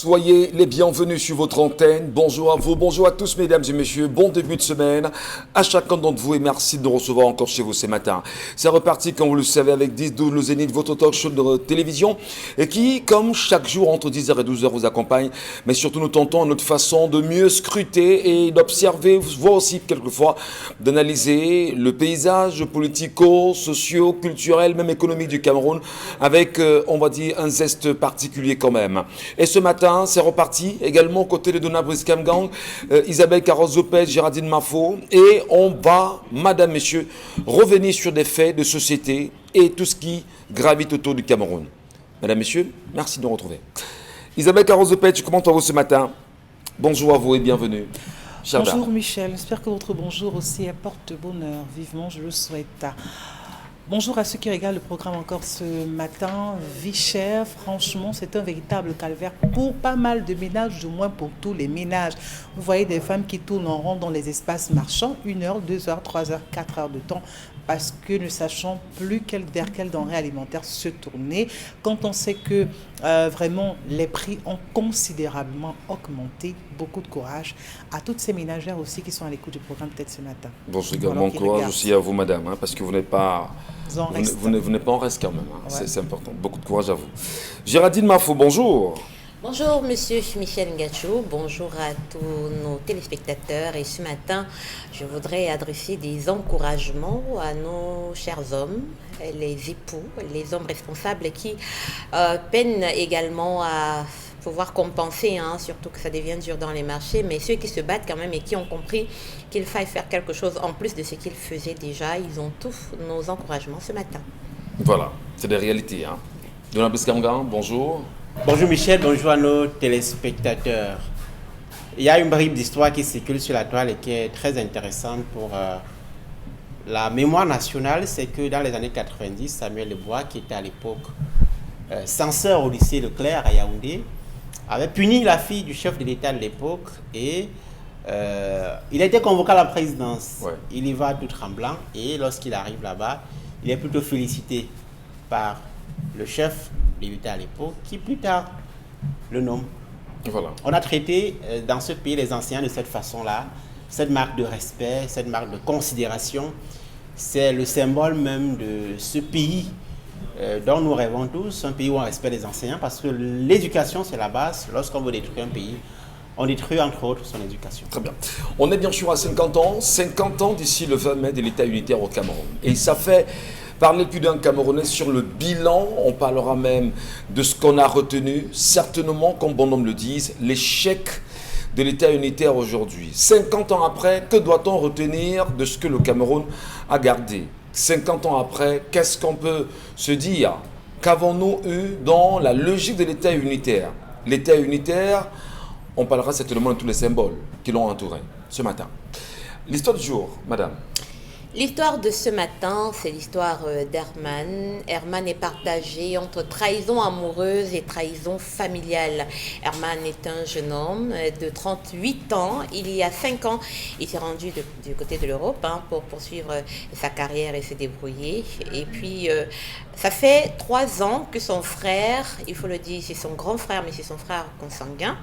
Soyez les bienvenus sur votre antenne. Bonjour à vous, bonjour à tous mesdames et messieurs. Bon début de semaine à chacun d'entre vous et merci de nous recevoir encore chez vous ce matin. C'est reparti, comme vous le savez, avec 10-12 le Zénith, votre talk show de télévision et qui, comme chaque jour, entre 10h et 12h vous accompagne. Mais surtout, nous tentons notre façon de mieux scruter et d'observer, voire aussi quelquefois d'analyser le paysage politico, socio, culturel, même économique du Cameroun avec, on va dire, un zeste particulier quand même. Et ce matin, c'est reparti également aux côtés de Donna Briskamgang, Isabelle Carroz-Lopez, Géraldine Mafo. Et on va, madame, messieurs, revenir sur des faits de société et tout ce qui gravite autour du Cameroun. Mesdames, messieurs, merci de nous retrouver. Isabelle Carroz-Lopez, comment allez-vous ce matin? Bonjour à vous et bienvenue. Bonjour Michel, j'espère que votre bonjour aussi apporte bonheur. Vivement, je le souhaite. Bonjour à ceux qui regardent le programme encore ce matin. Vie chère, franchement, c'est un véritable calvaire pour pas mal de ménages, du moins pour tous les ménages. Vous voyez des femmes qui tournent en rond dans les espaces marchands, 1 heure, 2 heures, 3 heures, 4 heures de temps, parce que ne sachant plus vers quelle denrée alimentaire se tourner. Quand on sait que vraiment les prix ont considérablement augmenté, beaucoup de courage à toutes ces ménagères aussi qui sont à l'écoute du programme peut-être ce matin. Bonjour également, courage aussi à vous madame, parce que vous n'êtes pas... Vous n'êtes pas en reste quand même, ouais. C'est important. Beaucoup de courage à vous. Géraldine Mafo, bonjour. Bonjour Monsieur Michel Ngachou, bonjour à tous nos téléspectateurs et ce matin je voudrais adresser des encouragements à nos chers hommes, les époux, les hommes responsables qui peinent également à pouvoir compenser, surtout que ça devient dur dans les marchés, mais ceux qui se battent quand même et qui ont compris qu'il faille faire quelque chose en plus de ce qu'ils faisaient déjà, ils ont tous nos encouragements ce matin. Voilà, c'est des réalités. Donna Briskamgang, bonjour. Bonjour Michel, bonjour à nos téléspectateurs. Il y a une bribe d'histoire qui circule sur la toile et qui est très intéressante pour la mémoire nationale. C'est que dans les années 90, Samuel Lebois, qui était à l'époque censeur au lycée Leclerc à Yaoundé, avait puni la fille du chef de l'État de l'époque et il a été convoqué à la présidence. Ouais. Il y va tout tremblant et lorsqu'il arrive là-bas, il est plutôt félicité par le chef de l'État à l'époque qui plus tard le nomme. Voilà. On a traité dans ce pays les enseignants de cette façon-là, cette marque de respect, cette marque de considération. C'est le symbole même de ce pays dont nous rêvons tous, un pays où on respecte les enseignants, parce que l'éducation, c'est la base. Lorsqu'on veut détruire un pays, on détruit entre autres son éducation. Très bien. On est bien sûr à 50 ans d'ici le 20 mai de l'État unitaire au Cameroun. Et ça fait parler plus d'un Camerounais sur le bilan. On parlera même de ce qu'on a retenu. Certainement, comme bon nombre le disent, l'échec de l'État unitaire aujourd'hui. 50 ans après, que doit-on retenir de ce que le Cameroun a gardé? 50 ans après, qu'est-ce qu'on peut se dire? Qu'avons-nous eu dans la logique de l'État unitaire? L'État unitaire, on parlera certainement de tous les symboles qui l'ont entouré ce matin. L'histoire du jour, madame. L'histoire de ce matin, c'est l'histoire d'Herman. Herman est partagé entre trahison amoureuse et trahison familiale. Herman est un jeune homme de 38 ans. Il y a 5 ans, il s'est rendu du côté de l'Europe pour poursuivre sa carrière et se débrouiller. Et puis, ça fait 3 ans que son frère, il faut le dire, c'est son grand frère, mais c'est son frère consanguin,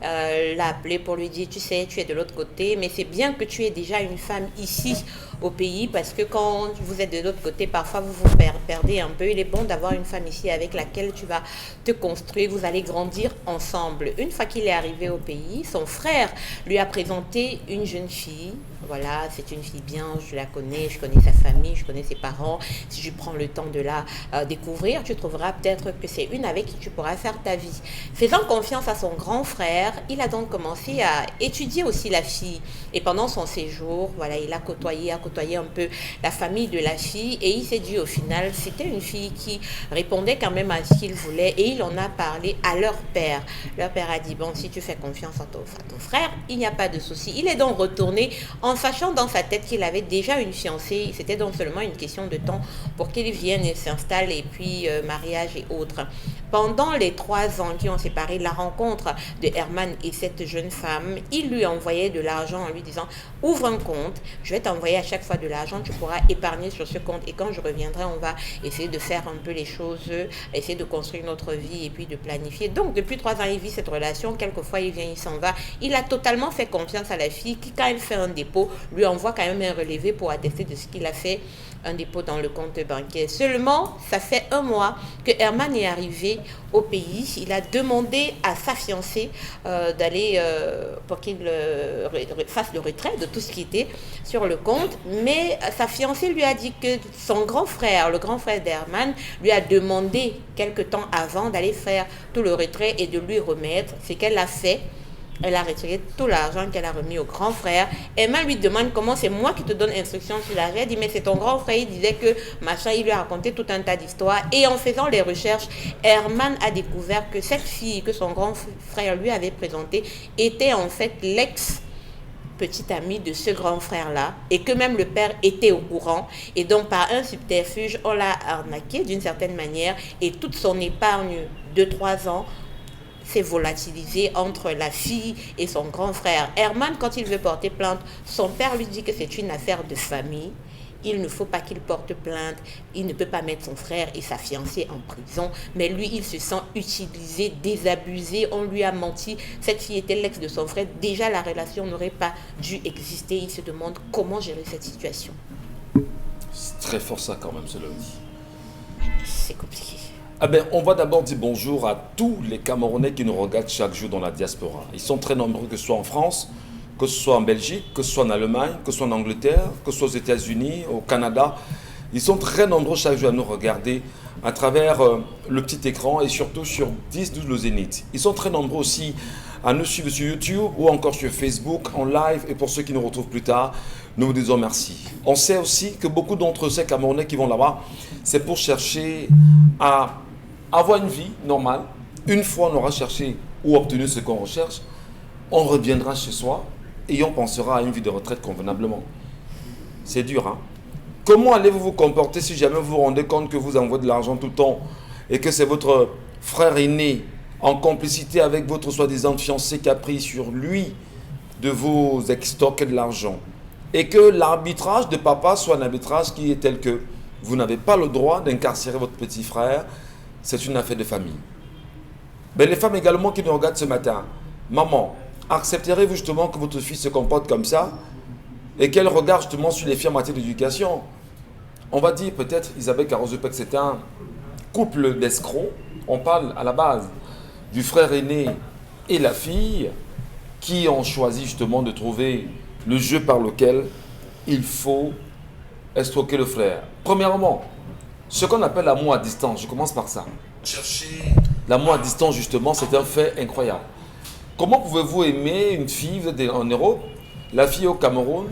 l'a appelé pour lui dire, tu sais, tu es de l'autre côté, mais c'est bien que tu aies déjà une femme ici au pays, parce que quand vous êtes de l'autre côté, parfois vous vous perdez un peu. Il est bon d'avoir une femme ici avec laquelle tu vas te construire, vous allez grandir ensemble. Une fois qu'il est arrivé au pays, son frère lui a présenté une jeune fille. Voilà, c'est une fille bien, je la connais, je connais sa famille, je connais ses parents. Si je prends le temps de la découvrir, tu trouveras peut-être que c'est une avec qui tu pourras faire ta vie. Faisant confiance à son grand frère, il a donc commencé à étudier aussi la fille. Et pendant son séjour, voilà, il a côtoyé un peu la famille de la fille et il s'est dit au final, c'était une fille qui répondait quand même à ce qu'il voulait et il en a parlé à leur père. Leur père a dit, bon, si tu fais confiance à ton frère, il n'y a pas de souci. Il est donc retourné en sachant dans sa tête qu'il avait déjà une fiancée, c'était donc seulement une question de temps pour qu'il vienne et s'installe et puis mariage et autres. Pendant les 3 ans qui ont séparé la rencontre de Herman et cette jeune femme, il lui envoyait de l'argent en lui disant « Ouvre un compte, je vais t'envoyer à chaque fois de l'argent, tu pourras épargner sur ce compte et quand je reviendrai, on va essayer de faire un peu les choses, essayer de construire notre vie et puis de planifier. » Donc depuis 3 ans, il vit cette relation, quelquefois il vient, il s'en va. Il a totalement fait confiance à la fille qui, quand elle fait un dépôt, lui envoie quand même un relevé pour attester de ce qu'il a fait, un dépôt dans le compte bancaire. Seulement, ça fait 1 mois que Herman est arrivé au pays. Il a demandé à sa fiancée d'aller pour qu'il fasse le retrait de tout ce qui était sur le compte. Mais sa fiancée lui a dit que son grand frère, le grand frère d'Herman, lui a demandé quelque temps avant d'aller faire tout le retrait et de lui remettre ce qu'elle a fait. Elle a retiré tout l'argent qu'elle a remis au grand frère. Emma lui demande comment c'est moi qui te donne instruction sur l'argent. Elle dit mais c'est ton grand frère. Il disait que machin, il lui a raconté tout un tas d'histoires. Et en faisant les recherches, Herman a découvert que cette fille que son grand frère lui avait présentée était en fait l'ex-petite amie de ce grand frère-là. Et que même le père était au courant. Et donc par un subterfuge, on l'a arnaqué d'une certaine manière. Et toute son épargne de 3 ans s'est volatilisé entre la fille et son grand frère. Herman, quand il veut porter plainte, son père lui dit que c'est une affaire de famille. Il ne faut pas qu'il porte plainte. Il ne peut pas mettre son frère et sa fiancée en prison. Mais lui, il se sent utilisé, désabusé. On lui a menti. Cette fille était l'ex de son frère. Déjà, la relation n'aurait pas dû exister. Il se demande comment gérer cette situation. C'est très fort ça quand même, cela dit. C'est compliqué. Ah ben, on va d'abord dire bonjour à tous les Camerounais qui nous regardent chaque jour dans la diaspora. Ils sont très nombreux, que ce soit en France, que ce soit en Belgique, que ce soit en Allemagne, que ce soit en Angleterre, que ce soit aux États-Unis, au Canada. Ils sont très nombreux chaque jour à nous regarder à travers le petit écran et surtout sur 10-12 le Zénith. Ils sont très nombreux aussi à nous suivre sur YouTube ou encore sur Facebook en live. Et pour ceux qui nous retrouvent plus tard, nous vous disons merci. On sait aussi que beaucoup d'entre ces Camerounais qui vont là-bas, c'est pour chercher à avoir une vie normale. Une fois on aura cherché ou obtenu ce qu'on recherche, on reviendra chez soi et on pensera à une vie de retraite convenablement. C'est dur, hein? Comment allez-vous vous comporter si jamais vous vous rendez compte que vous envoyez de l'argent tout le temps et que c'est votre frère aîné en complicité avec votre soi-disant fiancé qui a pris sur lui de vous extorquer de l'argent et que l'arbitrage de papa soit un arbitrage qui est tel que vous n'avez pas le droit d'incarcérer votre petit frère? C'est une affaire de famille. Mais les femmes également qui nous regardent ce matin, maman, accepterez-vous justement que votre fille se comporte comme ça et qu'elle regarde justement sur les filles en matière d'éducation? On va dire peut-être, Isabelle Carozepec, c'est un couple d'escrocs. On parle à la base du frère aîné et la fille qui ont choisi justement de trouver le jeu par lequel il faut escroquer le frère. Premièrement, ce qu'on appelle l'amour à distance, je commence par ça. Chercher l'amour à distance, justement, c'est un fait incroyable. Comment pouvez-vous aimer une fille, vous êtes en Europe, la fille au Cameroun,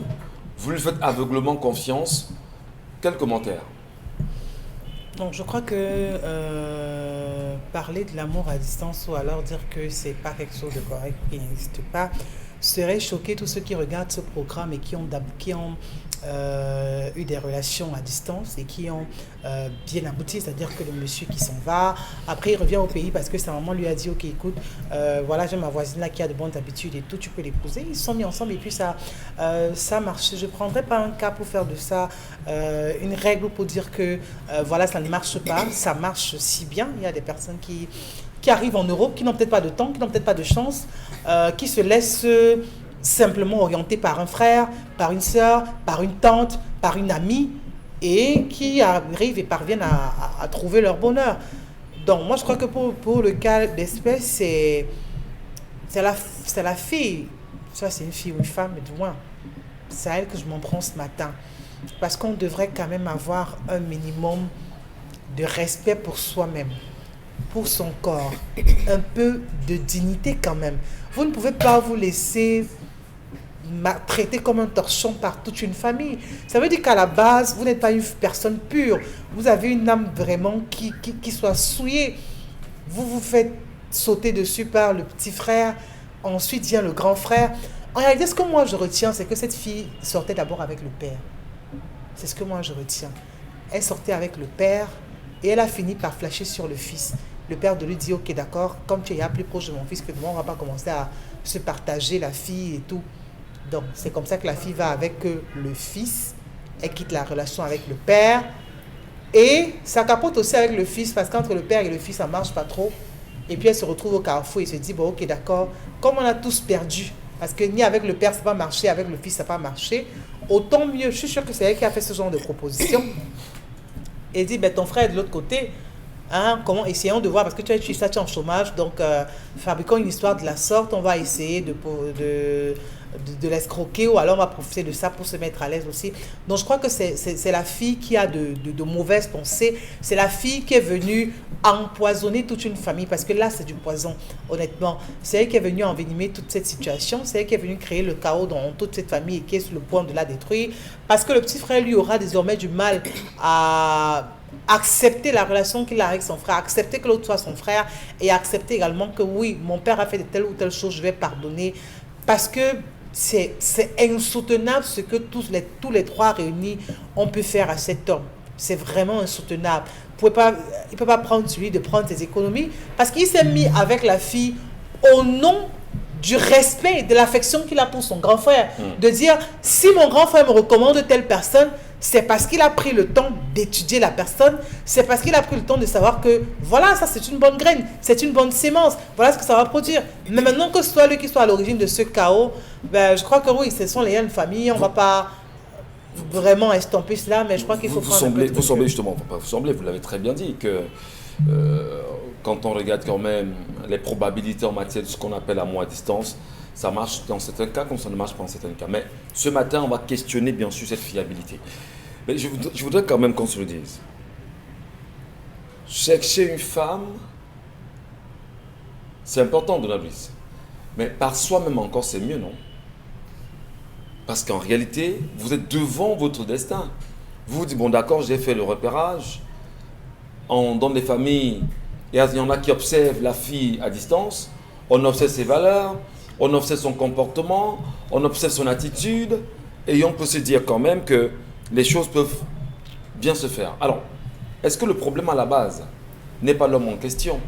vous lui faites aveuglement confiance? Quel commentaire? Donc je crois que parler de l'amour à distance ou alors dire que c'est pas quelque chose de correct qui n'existe pas serait choquer tous ceux qui regardent ce programme et qui ont eu des relations à distance et qui ont bien abouti, c'est-à-dire que le monsieur qui s'en va, après il revient au pays parce que sa maman lui a dit ok écoute, voilà j'ai ma voisine là qui a de bonnes habitudes et tout, tu peux l'épouser. Ils se sont mis ensemble et puis ça marche. Je ne prendrais pas un cas pour faire de ça une règle pour dire que voilà ça ne marche pas, ça marche si bien. Il y a des personnes qui arrivent en Europe, qui n'ont peut-être pas de temps, qui n'ont peut-être pas de chance, qui se laissent simplement orientés par un frère, par une sœur, par une tante, par une amie, et qui arrivent et parviennent à trouver leur bonheur. Donc moi je crois que pour le cas d'espèce, c'est la fille, soit c'est une fille ou une femme, mais du moins, c'est à elle que je m'en prends ce matin. Parce qu'on devrait quand même avoir un minimum de respect pour soi-même, pour son corps, un peu de dignité quand même. Vous ne pouvez pas vous laisser traiter comme un torchon par toute une famille. Ça veut dire qu'à la base, vous n'êtes pas une personne pure. Vous avez une âme vraiment qui soit souillée. Vous vous faites sauter dessus par le petit frère. Ensuite vient le grand frère. En réalité, ce que moi je retiens, c'est que cette fille sortait d'abord avec le père. C'est ce que moi je retiens. Elle sortait avec le père et elle a fini par flasher sur le fils. Le père de lui dit, ok d'accord, comme tu es plus proche de mon fils que de moi, on ne va pas commencer à se partager la fille et tout. Donc c'est comme ça que la fille va avec le fils, elle quitte la relation avec le père et ça capote aussi avec le fils parce qu'entre le père et le fils ça ne marche pas trop. Et puis elle se retrouve au carrefour et se dit, bon ok d'accord, comme on a tous perdu, parce que ni avec le père ça n'a pas marché, avec le fils ça n'a pas marché, autant mieux, je suis sûre que c'est elle qui a fait ce genre de proposition. Et dit, ben, ton frère est de l'autre côté, hein, comment, essayons de voir, parce que tu es en chômage, donc fabriquons une histoire de la sorte, on va essayer de l'escroquer, ou alors on va profiter de ça pour se mettre à l'aise aussi. Donc je crois que c'est la fille qui a de mauvaises pensées, c'est la fille qui est venue empoisonner toute une famille, parce que là c'est du poison, honnêtement. C'est elle qui est venue envenimer toute cette situation, c'est elle qui est venue créer le chaos dans toute cette famille et qui est sur le point de la détruire, parce que le petit frère lui aura désormais du mal à accepter la relation qu'il a avec son frère, accepter que l'autre soit son frère et accepter également que oui, mon père a fait de telle ou telle chose, je vais pardonner, parce que c'est insoutenable ce que tous les trois réunis ont pu faire à cet homme. C'est vraiment insoutenable. Il ne peut pas prendre celui de prendre ses économies parce qu'il s'est mis avec la fille au nom du respect et de l'affection qu'il a pour son grand frère. De dire, si mon grand frère me recommande telle personne, c'est parce qu'il a pris le temps d'étudier la personne, c'est parce qu'il a pris le temps de savoir que, voilà, ça c'est une bonne graine, c'est une bonne sémence, voilà ce que ça va produire. Mais maintenant que ce soit lui qui soit à l'origine de ce chaos, ben, je crois que oui, ce sont les liens de famille, on ne va pas vraiment estomper cela, mais je crois qu'il faut vous semblez justement, vous l'avez très bien dit, que quand on regarde quand même les probabilités en matière de ce qu'on appelle amour à distance, ça marche dans certains cas comme ça ne marche pas dans certains cas. Mais ce matin, on va questionner bien sûr cette fiabilité. Mais je voudrais quand même qu'on se le dise. Chercher une femme, c'est important de la vie. Mais par soi-même encore, c'est mieux, non? Parce qu'en réalité, vous êtes devant votre destin. Vous vous dites, bon d'accord, j'ai fait le repérage. Dans les familles, il y en a qui observent la fille à distance. On observe ses valeurs, on observe son comportement, on observe son attitude. Et on peut se dire quand même que les choses peuvent bien se faire. Alors, est-ce que le problème à la base n'est pas l'homme en question?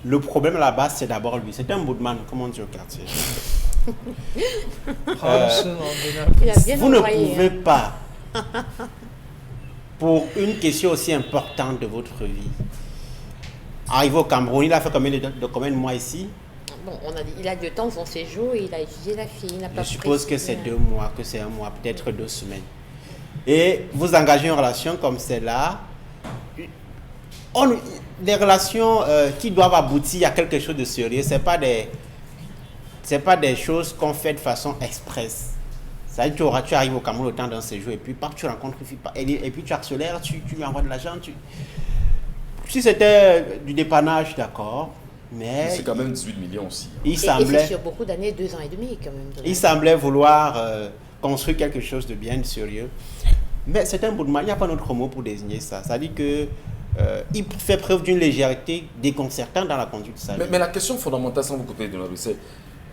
Le problème à la base, c'est d'abord lui. C'est un boudman, comme on dit au quartier. Vous ne pouvez pas, pour une question aussi importante de votre vie, arriver au Cameroun, il a fait combien de mois ici? Bon, on a dit, il a 2 temps son séjour et il a étudié la fille. Je suppose que c'est 2 mois, que c'est 1 mois, peut-être 2 semaines. Et vous engagez une relation comme celle-là. Des relations qui doivent aboutir à quelque chose de sérieux, ce n'est pas des choses qu'on fait de façon express. Ça veut dire tu arrives au Cameroun le temps d'un séjour et puis tu rencontres une fille et puis tu accélères, tu lui envoies de l'argent. Si c'était du dépannage, d'accord. Mais c'est quand même 18 millions aussi. Et c'est sur beaucoup d'années, 2 ans et demi quand même. Il semblait vouloir construire quelque chose de bien sérieux. Mais c'est un bout de mal, il n'y a pas d'autre mot pour désigner ça. Ça dit que il fait preuve d'une légèreté déconcertante dans la conduite de sa vie. Mais la question fondamentale, sans vous couper de la rue, c'est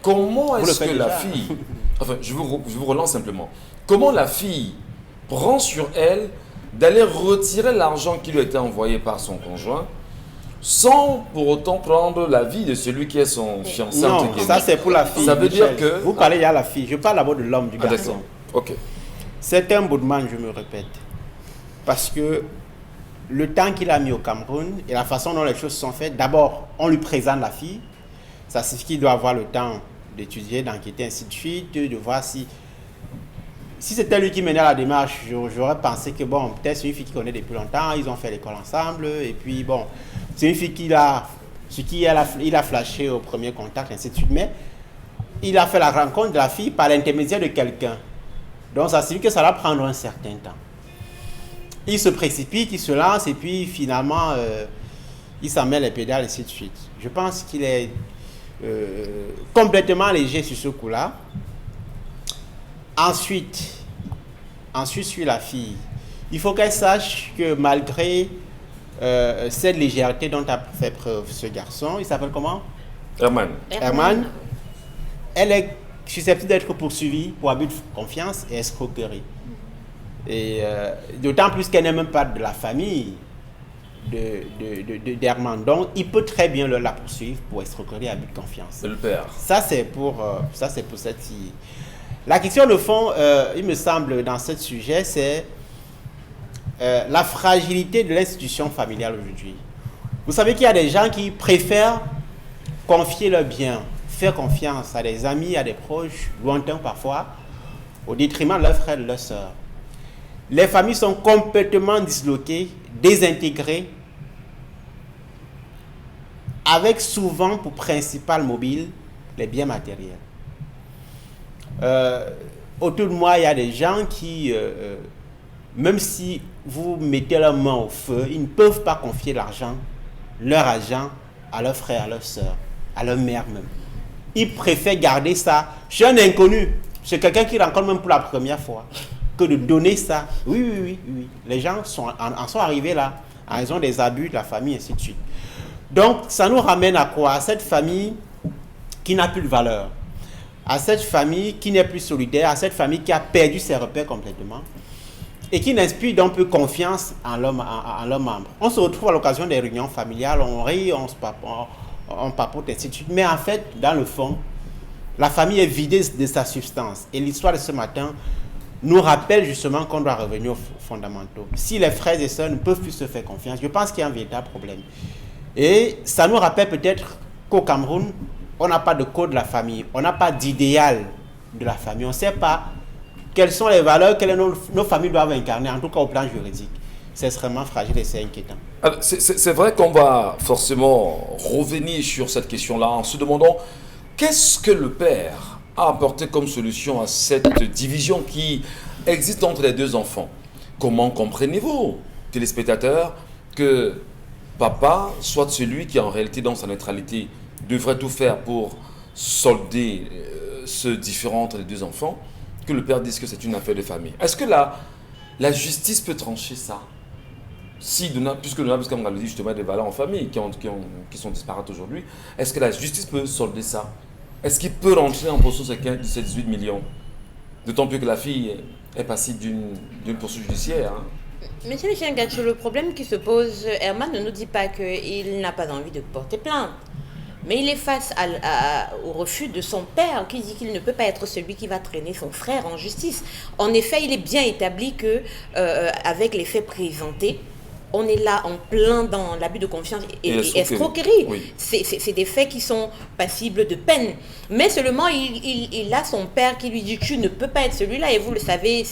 comment est-ce que la fille... Enfin, je vous relance simplement. Comment la fille prend sur elle d'aller retirer l'argent qui lui a été envoyé par son conjoint sans pour autant prendre la vie de celui qui est son fiancé? Non, ça c'est pour la fille. Ça veut dire que... Vous parlez, il y a la fille. Je parle d'abord de l'homme, du garçon. Ok. C'est un boudman, je me répète. Parce que le temps qu'il a mis au Cameroun et la façon dont les choses sont faites, d'abord, on lui présente la fille. Ça signifie qu'il doit avoir le temps d'étudier, d'enquêter, ainsi de suite, de voir si c'était lui qui menait la démarche, j'aurais pensé que bon, peut-être c'est une fille qu'il connaît depuis longtemps, ils ont fait l'école ensemble, et puis bon, c'est une fille il a flashé au premier contact, ainsi de suite, mais il a fait la rencontre de la fille par l'intermédiaire de quelqu'un. Donc ça signifie que ça va prendre un certain temps. Il se précipite, il se lance, et puis finalement, il s'en met les pédales, ainsi de suite. Je pense qu'il est complètement léger sur ce coup-là. Ensuite suit la fille. Il faut qu'elle sache que malgré cette légèreté dont a fait preuve ce garçon, il s'appelle comment? Herman. elle est susceptible d'être poursuivie pour abus de confiance et escroquerie. Et d'autant plus qu'elle n'est même pas de la famille d'Herman. Donc, il peut très bien la poursuivre pour escroquerie et abus de confiance. C'est le père. Ça, c'est pour cette fille. La question de fond, il me semble, dans ce sujet, c'est la fragilité de l'institution familiale aujourd'hui. Vous savez qu'il y a des gens qui préfèrent confier leurs biens, faire confiance à des amis, à des proches, lointains parfois, au détriment de leurs frères et de leurs sœurs. Les familles sont complètement disloquées, désintégrées, avec souvent pour principal mobile les biens matériels. Autour de moi, il y a des gens qui, même si vous mettez leurs mains au feu, ils ne peuvent pas confier leur argent à leurs frères, à leurs sœurs, à leur mère même. Ils préfèrent garder ça chez un inconnu, chez quelqu'un qui rencontre même pour la première fois, que de donner ça. Oui. Les gens en sont arrivés là, en raison des abus de la famille, ainsi de suite. Donc, ça nous ramène à quoi? À cette famille qui n'a plus de valeur, à cette famille qui n'est plus solidaire, à cette famille qui a perdu ses repères complètement et qui n'inspire donc plus confiance en leurs membres. On se retrouve à l'occasion des réunions familiales, on rit, on papote, ainsi de suite. Mais en fait, dans le fond, la famille est vidée de sa substance. Et l'histoire de ce matin nous rappelle justement qu'on doit revenir aux fondamentaux. Si les frères et sœurs ne peuvent plus se faire confiance, je pense qu'il y a un véritable problème. Et ça nous rappelle peut-être qu'au Cameroun, on n'a pas de code de la famille, on n'a pas d'idéal de la famille, on ne sait pas quelles sont les valeurs que nos familles doivent incarner, en tout cas au plan juridique. C'est extrêmement fragile et c'est inquiétant. Alors, c'est vrai qu'on va forcément revenir sur cette question-là en se demandant qu'est-ce que le père a apporté comme solution à cette division qui existe entre les deux enfants. Comment comprenez-vous, téléspectateurs, que papa soit celui qui en réalité dans sa neutralité devrait tout faire pour solder ce différend entre les deux enfants, que le père dise que c'est une affaire de famille? Est-ce que la justice peut trancher ça? Puisque on a dit justement des valeurs en famille qui sont disparates aujourd'hui, est-ce que la justice peut solder ça? Est-ce qu'il peut rentrer en possession de ces 18 millions? D'autant plus que la fille est passible d'une poursuite judiciaire. Hein. Monsieur Michel Gacho, le problème qui se pose, Herman ne nous dit pas qu'il n'a pas envie de porter plainte. Mais il est face au refus de son père qui dit qu'il ne peut pas être celui qui va traîner son frère en justice. En effet, il est bien établi que, avec les faits présentés, on est là en plein dans l'abus de confiance et escroquerie. Oui. C'est des faits qui sont passibles de peine. Mais seulement, il a son père qui lui dit « Tu ne peux pas être celui-là ». Et vous le savez,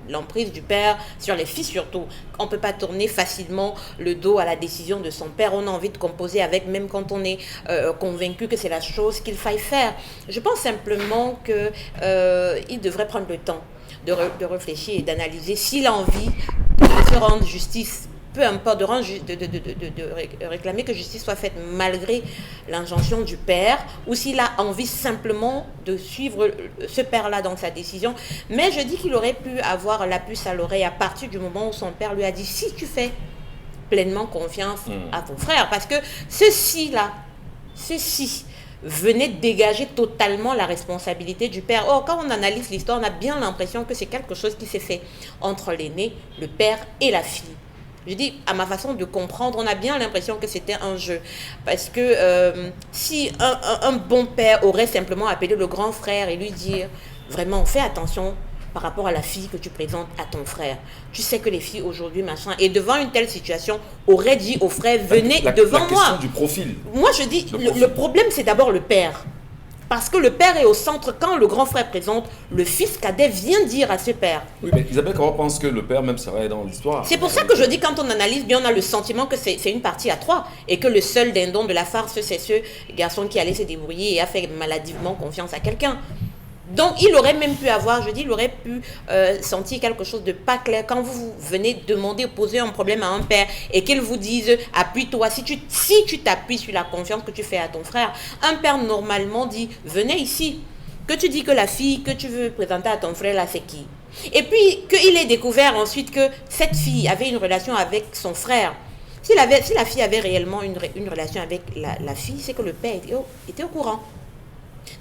l'emprise du père sur les filles surtout. On ne peut pas tourner facilement le dos à la décision de son père. On a envie de composer avec, même quand on est convaincu que c'est la chose qu'il faille faire. Je pense simplement qu'il devrait prendre le temps de réfléchir et d'analyser s'il a envie de se rendre justice. Peu importe, de réclamer que justice soit faite malgré l'injonction du père, ou s'il a envie simplement de suivre ce père-là dans sa décision. Mais je dis qu'il aurait pu avoir la puce à l'oreille à partir du moment où son père lui a dit « Si tu fais pleinement confiance à ton frère », parce que ceci venait dégager totalement la responsabilité du père. Or, quand on analyse l'histoire, on a bien l'impression que c'est quelque chose qui s'est fait entre l'aîné, le père et la fille. Je dis, à ma façon de comprendre, on a bien l'impression que c'était un jeu. Parce que si un bon père aurait simplement appelé le grand frère et lui dire, vraiment, fais attention par rapport à la fille que tu présentes à ton frère. Tu sais que les filles aujourd'hui, machin, et devant une telle situation, aurait dit au frère, venez devant moi. La question du profil. Moi, je dis, le problème, c'est d'abord le père. Parce que le père est au centre. Quand le grand frère présente, le fils cadet vient dire à ce père. Oui, mais Isabelle Karo pense que le père même serait dans l'histoire. C'est pour ça que je dis, quand on analyse bien, on a le sentiment que c'est une partie à trois. Et que le seul dindon de la farce, c'est ce garçon qui allait se débrouiller et a fait maladivement confiance à quelqu'un. Donc, il aurait même pu avoir, je dis, il aurait pu sentir quelque chose de pas clair. Quand vous venez demander, poser un problème à un père et qu'il vous dise, appuie-toi, si tu t'appuies sur la confiance que tu fais à ton frère, un père normalement dit, venez ici. Que tu dis que la fille que tu veux présenter à ton frère, là, c'est qui? Et puis, qu'il ait découvert ensuite que cette fille avait une relation avec son frère. Si la fille avait réellement une relation avec la fille, c'est que le père était au courant.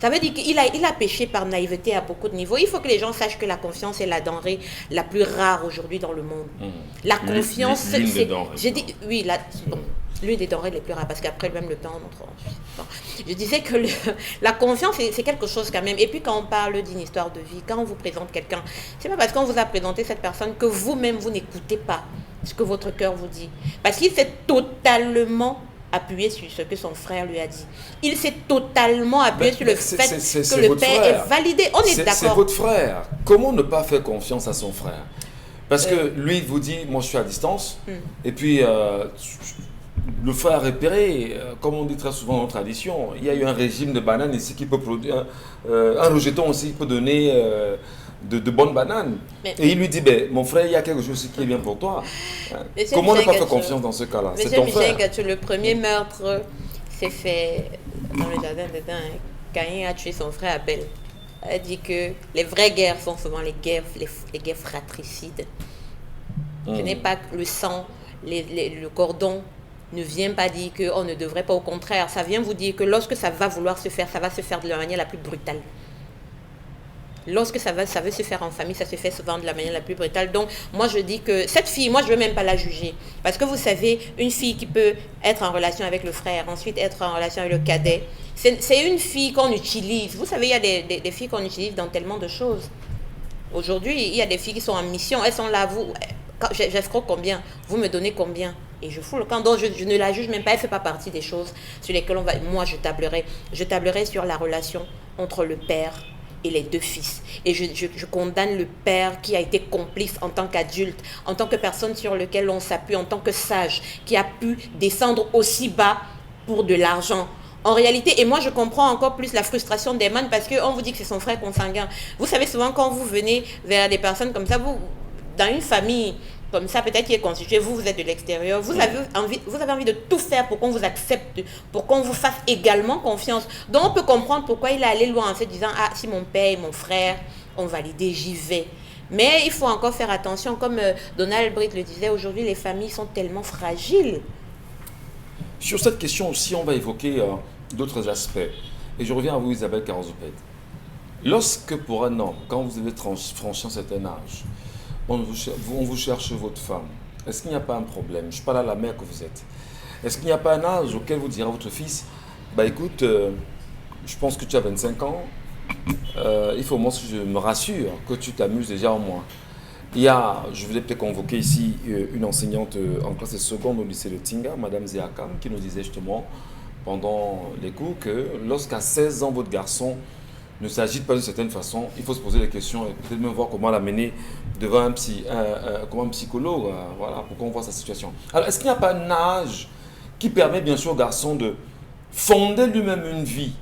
Ça veut dire qu'il a péché par naïveté à beaucoup de niveaux. Il faut que les gens sachent que la confiance est la denrée la plus rare aujourd'hui dans le monde. La confiance, l'une des denrées. J'ai dit, oui, bon, l'une des denrées les plus rares, parce qu'après même le temps, bon. Je disais que la confiance, c'est quelque chose quand même. Et puis quand on parle d'une histoire de vie, quand on vous présente quelqu'un, c'est pas parce qu'on vous a présenté cette personne que vous-même, vous n'écoutez pas ce que votre cœur vous dit. Parce qu'il s'est totalement appuyé sur ce que son frère lui a dit. Il s'est totalement appuyé sur le fait que le père est validé. On est d'accord. C'est votre frère. Comment ne pas faire confiance à son frère? Parce que lui vous dit, moi je suis à distance, et puis le frère repéré, comme on dit très souvent en tradition, il y a eu un régime de bananes ici qui peut produire, un rejeton aussi peut donner de bonnes bananes. Et il lui dit, ben, mon frère, il y a quelque chose qui est bien pour toi. Comment ne pas faire confiance dans ce cas-là? C'est ton frère. Le premier meurtre s'est fait dans le jardin d'Éden. Caïn a tué son frère Abel. Elle dit que les vraies guerres sont souvent les guerres fratricides. Ce n'est pas le sang, le cordon ne vient pas dire qu'on ne devrait pas, au contraire, ça vient vous dire que lorsque ça va vouloir se faire, ça va se faire de la manière la plus brutale. Lorsque ça veut se faire en famille, ça se fait souvent de la manière la plus brutale. Donc, moi, je dis que cette fille, moi, je ne veux même pas la juger. Parce que vous savez, une fille qui peut être en relation avec le frère, ensuite être en relation avec le cadet, c'est une fille qu'on utilise. Vous savez, il y a des filles qu'on utilise dans tellement de choses. Aujourd'hui, il y a des filles qui sont en mission. Elles sont là, j'escroque combien? Vous me donnez combien? Et je fous le camp. Donc, je ne la juge même pas. Elle ne fait pas partie des choses sur lesquelles moi, je tablerai. Je tablerai sur la relation entre le père et les deux fils. Et je condamne le père qui a été complice en tant qu'adulte, en tant que personne sur laquelle on s'appuie, en tant que sage, qui a pu descendre aussi bas pour de l'argent. En réalité, et moi je comprends encore plus la frustration d'Herman parce qu'on vous dit que c'est son frère consanguin. Vous savez, souvent quand vous venez vers des personnes comme ça, vous, dans une famille comme ça, peut-être qui est constituée, vous êtes de l'extérieur, vous avez envie de tout faire pour qu'on vous accepte, pour qu'on vous fasse également confiance. Donc on peut comprendre pourquoi il est allé loin en se disant, ah, si mon père et mon frère ont validé, j'y vais. Mais il faut encore faire attention, comme Donald Britt le disait, aujourd'hui les familles sont tellement fragiles. Sur cette question aussi, on va évoquer d'autres aspects. Et je reviens à vous, Isabelle Carazopet. Lorsque pour un homme, quand vous avez franchi un certain âge, on vous cherche votre femme, est-ce qu'il n'y a pas un problème? Je parle à la mère que vous êtes. Est-ce qu'il n'y a pas un âge auquel vous direz à votre fils, bah écoute, je pense que tu as 25 ans, il faut au moins que je me rassure que tu t'amuses déjà au moins. Je vous ai peut-être convoqué ici une enseignante en classe de seconde au lycée de Tinga, Madame Zéakam, qui nous disait justement pendant les cours que lorsqu'à 16 ans votre garçon ne s'agite pas d'une certaine façon, il faut se poser des questions et peut-être même voir comment l'amener devant un psychologue, voilà, pour qu'on voit sa situation. Alors, est-ce qu'il n'y a pas un âge qui permet bien sûr au garçon de fonder lui-même une vie,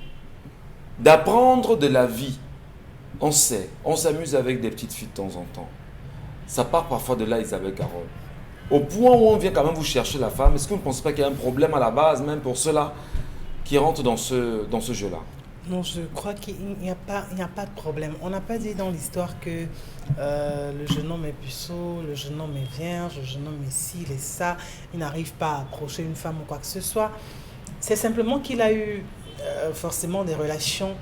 d'apprendre de la vie? On sait, on s'amuse avec des petites filles de temps en temps. Ça part parfois de là, Isabelle Carole. Au point où on vient quand même vous chercher la femme, est-ce que vous ne pensez pas qu'il y a un problème à la base, même pour ceux-là qui rentrent dans ce jeu-là? Non, je crois qu'il n'y a pas de problème. On n'a pas dit dans l'histoire que le jeune homme est puceau, le jeune homme est vierge, le jeune homme est ci, il est ça. Il n'arrive pas à approcher une femme ou quoi que ce soit. C'est simplement qu'il a eu forcément des relations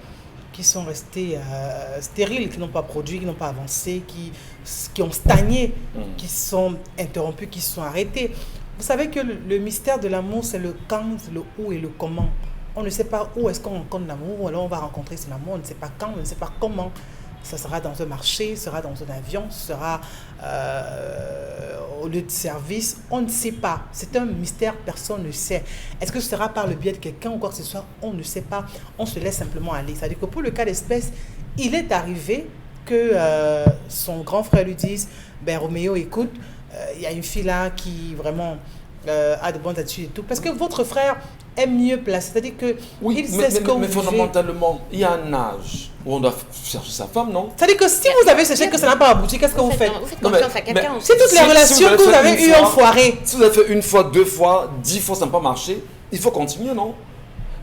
qui sont restées stériles, qui n'ont pas produit, qui n'ont pas avancé, qui ont stagné, qui sont interrompues, qui sont arrêtées. Vous savez que le mystère de l'amour, c'est le quand, le où et le comment. On ne sait pas où est-ce qu'on rencontre l'amour, ou alors on va rencontrer son amour, on ne sait pas quand, on ne sait pas comment. Ça sera dans un marché, sera dans un avion, sera au lieu de service, on ne sait pas. C'est un mystère, personne ne sait. Est-ce que ce sera par le biais de quelqu'un ou quoi que ce soit? On ne sait pas, on se laisse simplement aller. C'est-à-dire que pour le cas d'espèce, il est arrivé que son grand frère lui dise, ben Roméo, écoute, il y a une fille là qui vraiment a de bonnes attitudes et tout. Parce que votre frère est mieux placé. C'est-à-dire que il sait ce que vous mais fondamentalement, il y a un âge où on doit chercher sa femme, non? C'est-à-dire que si vous avez cherché que ça n'a pas abouti, qu'est-ce que vous faites? Vous faites confiance à quelqu'un aussi. Si toutes les relations que vous avez eues ont foiré. Si vous avez fait une fois, 2 fois, 10 fois, ça n'a pas marché, il faut continuer, non?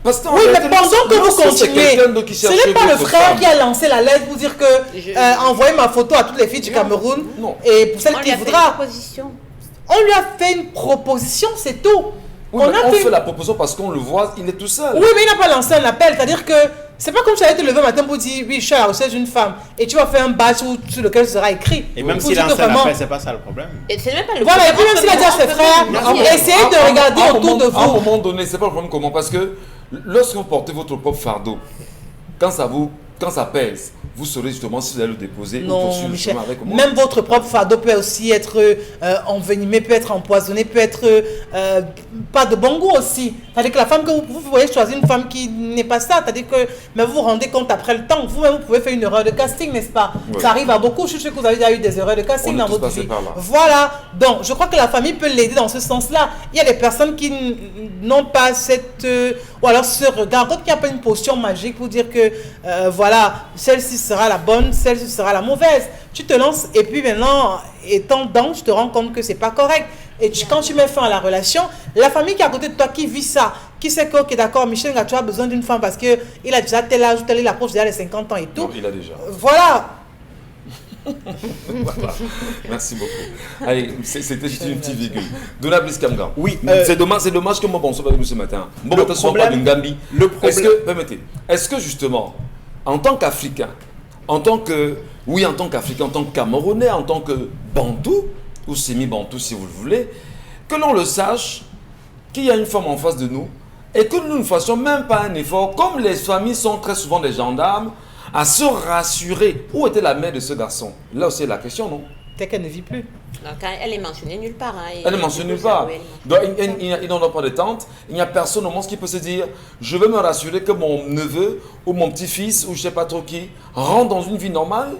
Parce que oui, mais pendant que vous continuez, ce n'est pas le frère qui a lancé la lettre pour dire que envoyez ma photo à toutes les filles du Cameroun et pour celle qui voudra. On lui a fait une proposition, c'est tout. Oui, on fait la proposition parce qu'on le voit, il est tout seul. Oui, mais il n'a pas lancé un appel. C'est-à-dire que C'est pas comme si tu allais te lever un matin pour dire oui, je suis à la recherche d'une femme et tu vas faire un badge sur lequel sera écrit. Et même pour s'il dire a que un seul vraiment- appel, c'est pas ça le problème. Et c'est même pas le Voilà, et puis même s'il a dit à ses frères, essayez de regarder autour de À un vous. moment donné, c'est pas le problème comment. Parce que lorsque vous portez votre propre fardeau, quand ça pèse, vous saurez justement si vous allez le déposer ou Non, poursuivre le Michel, chemin avec moi. même votre propre fardeau peut aussi être envenimé, peut être empoisonné, peut être pas de bon goût aussi. C'est-à-dire que la femme que vous voyez choisir une femme qui n'est pas ça, c'est-à-dire que mais vous vous rendez compte après le temps, vous-même vous pouvez faire une erreur de casting, n'est-ce pas? Oui. Ça arrive à beaucoup, je suis sûr que vous avez déjà eu des erreurs de casting On est dans tous votre passés vie. par là. Voilà, donc je crois que la famille peut l'aider dans ce sens-là. Il y a des personnes qui n'ont pas cette... ou alors ce regard, quand il n'y a pas une potion magique pour dire que voilà, celle-ci sera la bonne, celle-ci sera la mauvaise. Tu te lances et puis maintenant, étant dedans, tu te rends compte que c'est pas correct. Et quand tu mets fin à la relation, la famille qui est à côté de toi, qui vit ça, qui sait que, ok, d'accord, Michel, tu as besoin d'une femme parce qu'il a déjà tel âge, il approche déjà les 50 ans et tout. Non, il a déjà. Voilà. Voilà. Merci beaucoup. Allez, c'était juste une petite virgule. Dona Bliskamga. Oui, C'est dommage que moi, bon, on soit pas venu ce matin. Bon, Le on soit pas problème- d'une Gambie. le problème- Est-ce que justement, en tant qu'Africain, en tant qu'Africain, en tant que Camerounais, en tant que Bantou, ou semi-Bantou si vous le voulez, que l'on le sache qu'il y a une femme en face de nous et que nous ne fassions même pas un effort, comme les familles sont très souvent des gendarmes, à se rassurer. Où était la mère de ce garçon? Là aussi, la question, non? Peut-être qu'elle ne vit plus. Donc, elle est mentionnée nulle part. Hein, Elle ne mentionne nulle part. Oui, elle est mentionnée. Donc, il n'en a pas de tante. Il n'y a personne au monde qui peut se dire je veux me rassurer que mon neveu ou mon petit-fils ou je ne sais pas trop qui rentre dans une vie normale.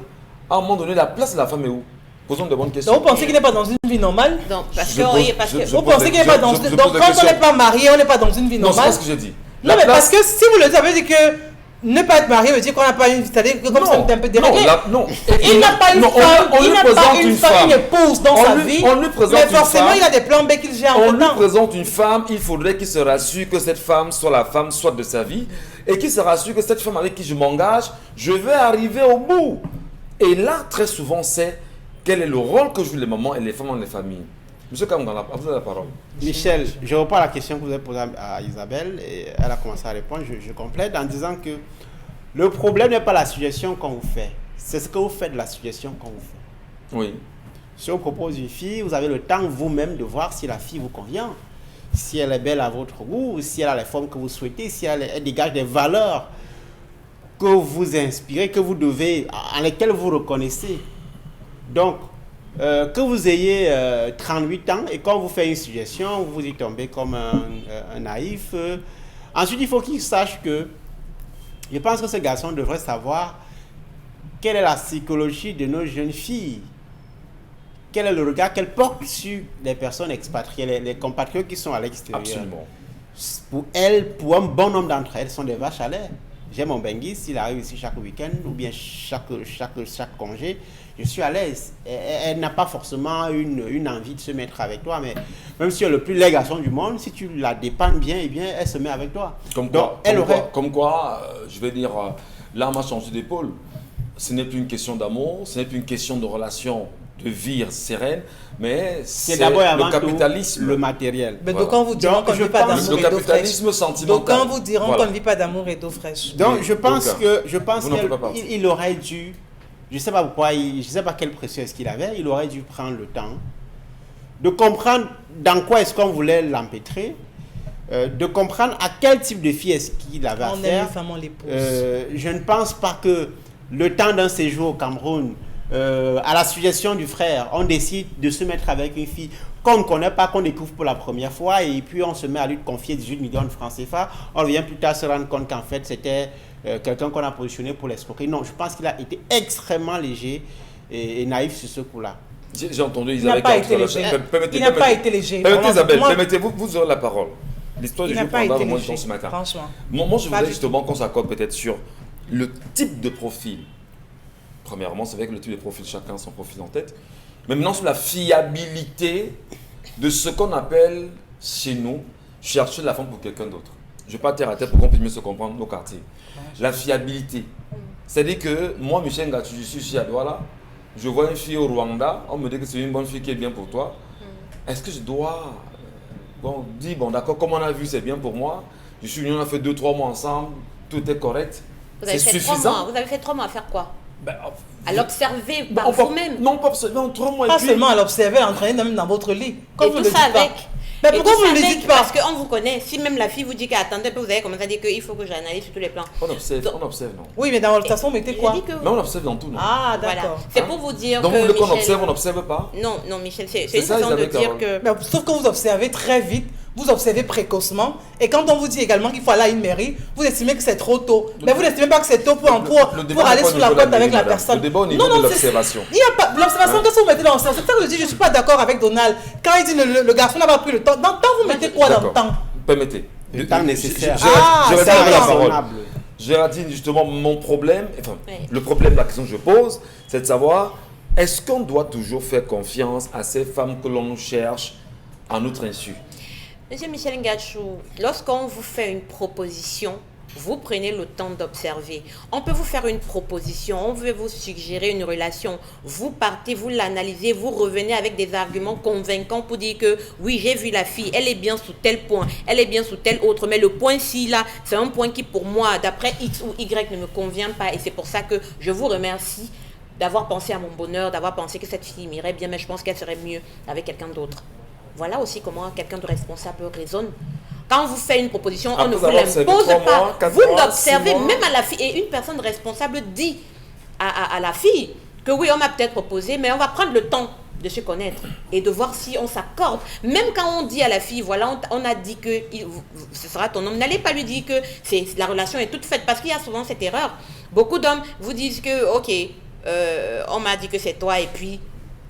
À un moment donné, la place de la femme est où? Posons de bonnes questions. Donc vous pensez qu'il n'est pas dans une vie normale? Donc, parce Je que, pose- oui, parce je- que je Vous pose pensez des- qu'il n'est pas je- dans je une... pose Donc des quand on questions. n'est pas marié, on n'est pas dans une vie Non, c'est pas normale? ce que j'ai dit. Non, La mais place- parce que si vous le dites, ça veut dire que ne pas être marié veut dire qu'on n'a pas une... C'est-à-dire que comme ça, on est un peu déréglé. non. Il n'a pas une Non, femme, on il lui n'a pas présente une femme, une épouse dans On sa lui- vie. on lui présente Mais une forcément, femme. il a des plans B qu'il gère On en lui temps. présente une femme, il faudrait qu'il se rassure que cette femme soit la femme soit de sa vie et qu'il se rassure que cette femme avec qui je m'engage, je vais arriver au bout. Et là, très souvent, c'est quel est le rôle que jouent les mamans et les femmes dans les familles. Monsieur Kamgala, vous avez la parole. Michel, je reprends la question que vous avez posée à Isabelle et elle a commencé à répondre. Je complète en disant que le problème n'est pas la suggestion qu'on vous fait, c'est ce que vous faites de la suggestion qu'on vous fait. Oui. Si on propose une fille, vous avez le temps vous-même de voir si la fille vous convient, si elle est belle à votre goût, si elle a les formes que vous souhaitez, si elle dégage des valeurs que vous inspirez, que vous devez, en lesquelles vous reconnaissez. Donc, que vous ayez 38 ans et quand on vous fait une suggestion, vous y tombez comme un naïf. Ensuite, il faut qu'il sache que, je pense que ce garçon devrait savoir quelle est la psychologie de nos jeunes filles. Quel est le regard qu'elles portent sur les personnes expatriées, les compatriotes qui sont à l'extérieur. Absolument. Pour elles, pour un bon nombre d'entre elles, sont des vaches à lait. J'ai mon Benguis, s'il arrive ici chaque week-end ou bien chaque congé, je suis à l'aise. Elle n'a pas forcément une envie de se mettre avec toi, mais même si elle est le plus laid garçon du monde, si tu la dépannes bien, eh bien, elle se met avec toi. Comme quoi, je vais dire, l'âme a changé d'épaule. Ce n'est plus une question d'amour, ce n'est plus une question de relation de vie sereine, mais c'est d'abord et avant le capitalisme. tout le matériel. Mais Voilà. d'aucuns vous diront Donc, qu'on ne je vit pas pense- d'amour Le et d'eau fraîche. capitalisme sentimental. D'aucuns vous diront Voilà. qu'on ne vit pas d'amour et d'eau fraîche. Donc, Oui, je pense donc, vous n'en faites pas partie. qu'il aurait dû, je ne sais pas pourquoi, je ne sais pas quelle pression est-ce qu'il avait, il aurait dû prendre le temps de comprendre dans quoi est-ce qu'on voulait l'empêtrer, de comprendre à quel type de fille est-ce qu'il avait On aime affaire. les femmes, on l'épouse. Je ne pense pas que le temps d'un séjour au Cameroun, à la suggestion du frère, on décide de se mettre avec une fille qu'on ne connaît pas, qu'on découvre pour la première fois, et puis on se met à lui confier 18 millions de francs CFA. On vient plus tard se rendre compte qu'en fait, c'était quelqu'un qu'on a positionné pour l'escroquer. Non, je pense qu'il a été extrêmement léger et naïf sur ce coup-là. J'ai entendu Il n'a Isabelle pas quand été tout à léger. l'heure. Il n'a pas été léger. Permettez Vraiment, Isabelle, moi- permettez-vous, vous aurez la parole. L'histoire du Il jour n'a pas prendra été au moins du léger, temps ce matin. franchement. Moi, je Pas voudrais du justement qu'on s'accorde peut-être sur le type de profil. Premièrement, c'est vrai que le type de profil, chacun a son profil en tête. Mais maintenant, sur la fiabilité de ce qu'on appelle chez nous chercher la femme pour quelqu'un d'autre. Je ne vais pas terre à terre pour qu'on puisse mieux se comprendre nos quartiers. La fiabilité. C'est-à-dire que moi, Michel Ngatu, je suis ici à Douala. Je vois une fille au Rwanda. On me dit que c'est une bonne fille qui est bien pour toi. Est-ce que je dois dire, bon d'accord, comme on a vu, c'est bien pour moi. Je suis venu, on a fait 2-3 mois ensemble. Tout est correct. Vous avez C'est fait 3 suffisant. mois. Vous avez fait 3 mois à faire quoi? Ben, À l'observer on par va- vous-même. Non, pas observer en 3 mois. et Pas puis- seulement à l'observer, à l'entraîner même dans votre lit. Comme Et vous tout le ça dites pas. avec. Mais Et pourquoi tout vous ça ne le avec, dites pas? Parce qu'on vous connaît. Si même la fille vous dit qu'attendez un peu, vous allez commencer à dire qu'il faut que j'analyse sur tous les plans. On observe, Donc- on observe, non. Oui, mais dans votre façon, mettez Je quoi? dis que Mais on observe dans tout, non. Ah, voilà. d'accord. C'est Hein? pour vous dire Donc, que vous voulez qu'on Michel- observe, on n'observe pas? Non, non, Michel, c'est C'est une ça, façon de Isabelle dire Carole. que... Mais sauf que vous observez très vite, vous observez précocement, et quand on vous dit également qu'il faut aller à une mairie, vous estimez que c'est trop tôt. Mais vous n'estimez pas que c'est tôt pour Le débat pour aller n'est pas sur au la niveau de côte la avec la mairie, madame. personne. Le débat au niveau de c'est- l'observation. Il n'y a pas l'observation. Qu'est-ce que vous mettez dans l'observation? C'est ça que je dis. Je ne suis pas d'accord avec Donald. Quand il dit le garçon n'a pas pris le temps. Dans le temps, vous mettez quoi dans le D'accord. temps? Permettez. Le temps nécessaire. Je vais c'est prendre la parole. raisonnable. Géraldine, justement, mon problème, enfin, Oui. le problème, la question que je pose, c'est de savoir, est-ce qu'on doit toujours faire confiance à ces femmes que l'on cherche à notre insu? Monsieur Michel Ngachou, lorsqu'on vous fait une proposition, vous prenez le temps d'observer. On peut vous faire une proposition, on veut vous suggérer une relation. Vous partez, vous l'analysez, vous revenez avec des arguments convaincants pour dire que oui, j'ai vu la fille, elle est bien sous tel point, elle est bien sous tel autre, mais le point-ci là, c'est un point qui pour moi, d'après X ou Y, ne me convient pas et c'est pour ça que je vous remercie d'avoir pensé à mon bonheur, d'avoir pensé que cette fille m'irait bien, mais je pense qu'elle serait mieux avec quelqu'un d'autre. Voilà aussi comment quelqu'un de responsable raisonne. Quand on vous fait une proposition, on ne vous Après avoir observé l'impose 3 pas. mois, 4 Vous mois, l'observez 6 mois. même à la fille. Et une personne responsable dit à la fille que oui, on m'a peut-être proposé, mais on va prendre le temps de se connaître et de voir si on s'accorde. Même quand on dit à la fille, voilà, on a dit que ce sera ton homme, n'allez pas lui dire que la relation est toute faite, parce qu'il y a souvent cette erreur. Beaucoup d'hommes vous disent que, ok, on m'a dit que c'est toi, et puis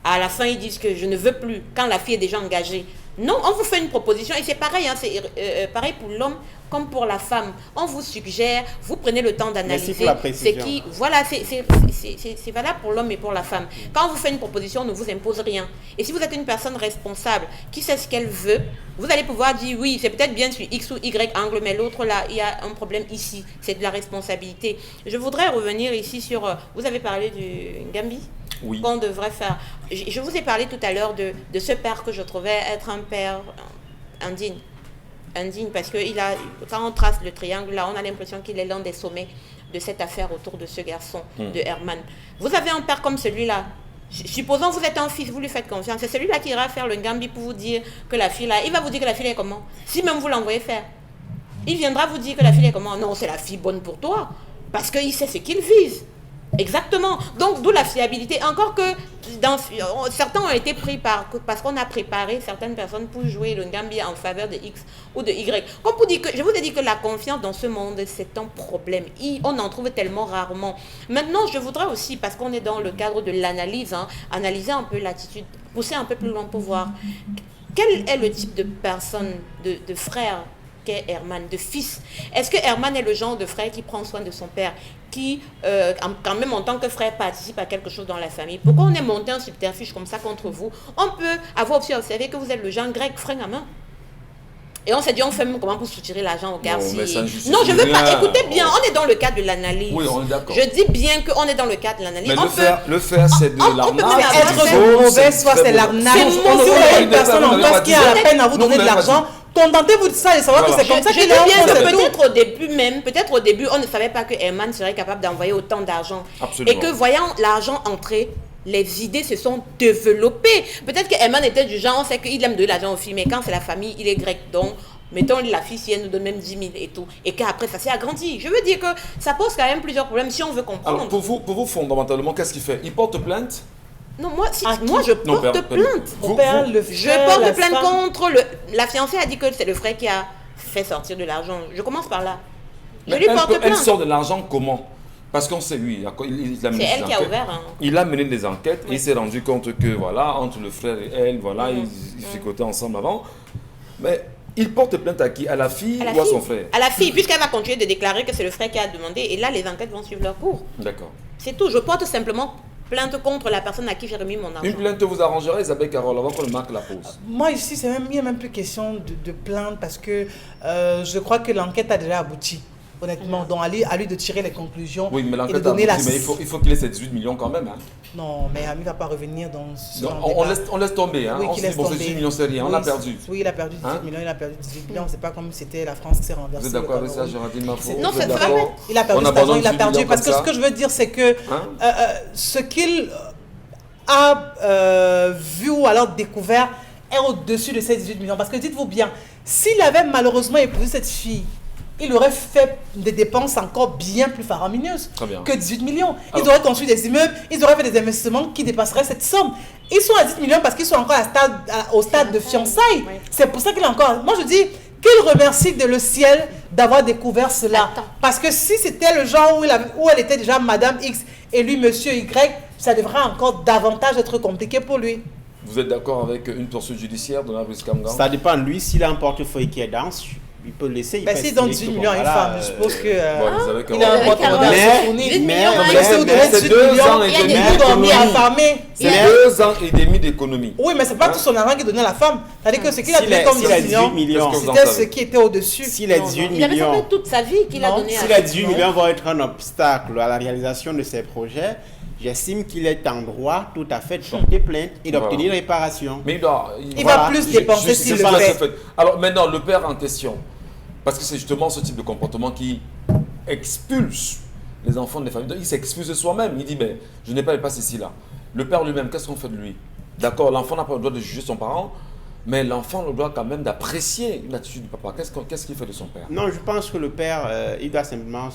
à la fin ils disent que je ne veux plus, quand la fille est déjà engagée. Non, on vous fait une proposition, et c'est pareil, hein, c'est pareil pour l'homme comme pour la femme. On vous suggère, vous prenez le temps Merci d'analyser pour la ce précision. qui... Voilà, c'est valable pour l'homme et pour la femme. Quand on vous fait une proposition, on ne vous impose rien. Et si vous êtes une personne responsable, qui sait ce qu'elle veut, vous allez pouvoir dire, oui, c'est peut-être bien sur X ou Y angle, mais l'autre là, il y a un problème ici. C'est de la responsabilité. Je voudrais revenir ici sur... vous avez parlé du Gambie Oui. qu'on devrait faire. Je vous ai parlé tout à l'heure de ce père que je trouvais être un père indigne. Indigne parce que quand on trace le triangle là, on a l'impression qu'il est l'un des sommets de cette affaire autour de ce garçon, de Herman. Vous avez un père comme celui-là. Supposons vous êtes un fils, vous lui faites confiance. C'est celui-là qui ira faire le Gambie pour vous dire que la fille là, il va vous dire que la fille est comment. Si même vous l'envoyez faire, il viendra vous dire que la fille est comment. Non, c'est la fille bonne pour toi. Parce qu'il sait ce qu'il vise. Exactement. Donc, d'où la fiabilité. Encore que certains ont été pris parce qu'on a préparé certaines personnes pour jouer le Gambia en faveur de X ou de Y. Comme pour dire que, je vous ai dit que la confiance dans ce monde, c'est un problème. On en trouve tellement rarement. Maintenant, je voudrais aussi, parce qu'on est dans le cadre de l'analyse, analyser un peu l'attitude, pousser un peu plus loin pour voir quel est le type de personne, de frère qu'est Herman, de fils. Est-ce que Herman est le genre de frère qui prend soin de son père, qui, quand même en tant que frère, participe à quelque chose dans la famille? Pourquoi on est monté un subterfuge comme ça contre vous? On peut avoir aussi observé que vous êtes le genre grec, frein à main. Et on s'est dit, on fait même comment pour soutirer l'argent au gars. mais ça ne justifie Non, je veux pas. rien. Écoutez bien, on est dans le cadre de l'analyse. Oui, on est d'accord. Je dis bien qu'on est dans le cadre de l'analyse. Mais On le faire, c'est de on peut l'arnaque. faire Être c'est de faux, mauvaise foi, c'est très l'arnaque. C'est On mauvais. vous avez une Vous personne n'avez en pas face qui a dit. la peine à vous Non, donner vous de n'avez pas l'argent. Contentez-vous de ça et savoir que Voilà. c'est comme ça Je qu'il veux est en bien que c'est tout. peut-être au début, on ne savait pas que Herman serait capable d'envoyer autant d'argent. Absolument. Et que voyant l'argent entrer, les idées se sont développées. Peut-être que Herman était du genre, on sait qu'il aime donner l'argent aux filles, mais quand c'est la famille, il est grec. Donc, mettons la fille, si elle nous donne même 10 000 et tout, et qu'après ça s'est agrandi. Je veux dire que ça pose quand même plusieurs problèmes si on veut comprendre. Alors, pour vous, fondamentalement, qu'est-ce qu'il fait? Il porte plainte? Non, moi, À qui? moi je Non, porte plainte. Mon père, le Je frère, porte la plainte femme. contre la fiancée a dit que c'est le frère qui a fait sortir de l'argent. Je commence par là. Je Mais lui porte elle plainte. sort de l'argent comment? Parce qu'on sait, lui, il a mené C'est des elle qui a enquêtes. ouvert. Hein. Il a mené des enquêtes et il s'est rendu compte que, voilà, entre le frère et elle, voilà, Mhm. ils fricotaient ensemble avant. Mais il porte plainte à qui? À la fille À la ou à fille. son frère? À la fille, puisqu'elle va continuer de déclarer que c'est le frère qui a demandé. Et là, les enquêtes vont suivre leur cours. D'accord. C'est tout. Je porte simplement plainte contre la personne à qui j'ai remis mon argent. Une plainte vous arrangerait, Isabelle Carole, avant qu'on ne marque la pause. Moi ici, il n'y a même plus question de plainte parce que je crois que l'enquête a déjà abouti. honnêtement. Donc, à lui de tirer les conclusions Oui, mais et de l'enquête a donner montré, la... mais il faut qu'il ait ces 18 millions quand même. Hein. Non, mais Ami ne va pas revenir dans ce Donc, genre de débat. on laisse tomber. Hein. Oui, On qu'il se dit, laisse bon, c'est tomber. 18 millions, c'est rien. On Oui, a perdu. Oui, il a perdu 18 Hein? millions, il a perdu 18 millions. C'est pas comme si c'était la France qui s'est renversée. Vous êtes le d'accord avec ça, Cameroun. Géraldine Mafo? Non, Vous êtes c'est d'accord? vrai. Il a perdu On cet argent, abandonne il a 18 perdu. millions Parce que comme ce que je veux dire, c'est que Hein? ce qu'il a vu ou alors découvert est au-dessus de ces 18 millions. Parce que dites-vous bien, s'il avait malheureusement épousé cette fille, il aurait fait des dépenses encore bien plus faramineuses Très bien. que 18 millions. Ils Alors- auraient construit des immeubles, ils auraient fait des investissements qui dépasseraient cette somme. Ils sont à 18 millions parce qu'ils sont encore au stade de fiançailles. Oui. C'est pour ça qu'il est encore... Moi, je dis qu'il remercie le ciel d'avoir découvert cela. Attends. Parce que si c'était le genre où elle était déjà Madame X et lui Monsieur Y, ça devrait encore davantage être compliqué pour lui. Vous êtes d'accord avec une poursuite judiciaire de la Brice Kamgan? Ça dépend de lui. S'il a un portefeuille qui est dense, il peut le laisser. Il Ben, peut s'il donne estimer 18 que, millions à bon, une voilà, femme, je suppose que... Ouais, vous savez il a un Avec porte-modèle un- assez fourni. 18 mais- millions, mais- hein. Parce que vous donnez c'est 18 2 ans millions, et il y a demi des vous dormez d'économie. affamé. Il y a- C'est 2 ans et demi d'économie. Oui, mais c'est pas tout son argent qu'il donnait à la femme. C'est-à-dire que ce qu'il a S'il donné a comme 18 millions, millions, Qu'est-ce que vous en c'était savez? ce qui était au-dessus. s'il a Non, 18 non. Il avait millions, semblé toute sa vie qu'il a Non. donné à s'il a 18 millions vont être un obstacle à la réalisation de ses projets, j'estime qu'il est en droit tout à fait de porter plainte et d'obtenir Voilà. réparation. Mais Il va plus dépenser c'est s'il le pas fait. ce fait. Alors maintenant, le père en question, parce que c'est justement ce type de comportement qui expulse les enfants des familles. Il s'expulse soi-même. Il dit, ben, je n'ai pas les passes ici, là. Le père lui-même, qu'est-ce qu'on fait de lui? D'accord, l'enfant n'a pas le droit de juger son parent, mais l'enfant a le droit quand même d'apprécier l'attitude du papa. Qu'est-ce qu'il fait de son père? Non, je pense que le père, il doit simplement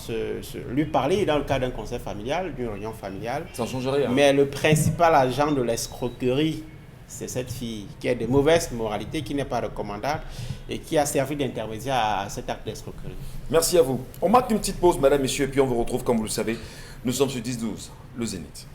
lui parler dans le cadre d'un conseil familial, d'une réunion familiale. Ça ne change rien. Mais le principal agent de l'escroquerie, c'est cette fille qui a de mauvaises moralités, qui n'est pas recommandable et qui a servi d'intermédiaire à cet acte d'escroquerie. Merci à vous. On marque une petite pause, madame, messieurs, et puis on vous retrouve, comme vous le savez. Nous sommes sur 10-12, le Zénith.